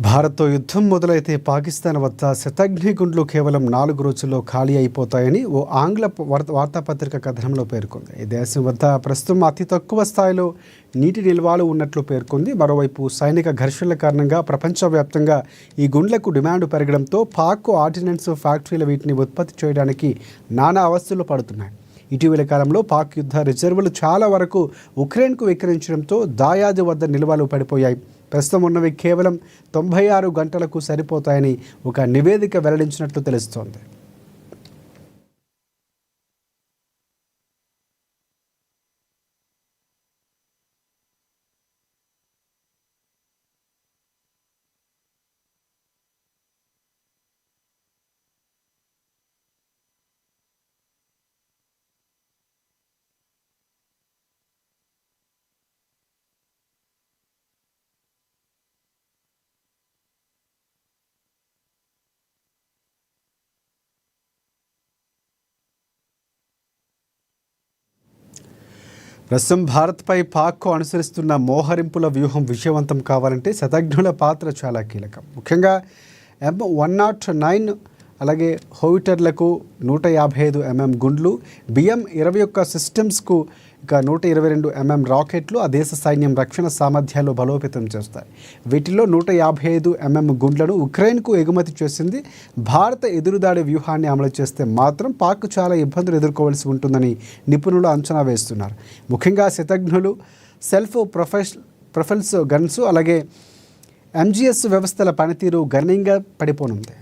భారత్తో యుద్ధం మొదలైతే పాకిస్తాన్ వద్ద శతఘ్నిగుండ్లు కేవలం 4 రోజుల్లో ఖాళీ అయిపోతాయని ఓ ఆంగ్ల వార్తాపత్రిక కథనంలో పేర్కొంది. ఈ దేశం వద్ద ప్రస్తుతం అతి తక్కువ స్థాయిలో నీటి నిల్వలు ఉన్నట్లు పేర్కొంది. మరోవైపు సైనిక ఘర్షణల కారణంగా ప్రపంచవ్యాప్తంగా ఈ గుండ్లకు డిమాండ్ పెరగడంతో పాక్ ఆర్డినెన్స్ ఫ్యాక్టరీలు వీటిని ఉత్పత్తి చేయడానికి నానా అవస్థలు పడుతున్నాయి. ఇటీవల కాలంలో పాక్ యుద్ధ రిజర్వులు చాలా వరకు ఉక్రెయిన్కు విక్రయించడంతో దాయాదు వద్ద నిల్వలు పడిపోయాయి. ప్రస్తుతం ఉన్నవి కేవలం 96 గంటలకు సరిపోతాయని ఒక నివేదిక వెల్లడించినట్లు తెలుస్తోంది. ప్రస్తుతం భారత్పై పాక్ అనుసరిస్తున్న మోహరింపుల వ్యూహం విజయవంతం కావాలంటే శతఘ్నుల పాత్ర చాలా కీలకం. ముఖ్యంగా M109 అలాగే హోవిటర్లకు 155 mm గుండ్లు, BM-21 సిస్టమ్స్కు ఇక 122 mm రాకెట్లు ఆ దేశ సైన్యం రక్షణ సామర్థ్యాలు బలోపేతం చేస్తాయి. వీటిల్లో 155 mm గుండ్లను ఉక్రెయిన్కు ఎగుమతి చేసింది. భారత ఎదురుదాడి వ్యూహాన్ని అమలు చేస్తే మాత్రం పాక్ చాలా ఇబ్బందులు ఎదుర్కోవాల్సి ఉంటుందని నిపుణులు అంచనా వేస్తున్నారు. ముఖ్యంగా శతఘ్నులు, సెల్ఫ్ ప్రొఫైల్స్ గన్స్ అలాగే MGS వ్యవస్థల పనితీరు గణనీయంగా పడిపోనుంది.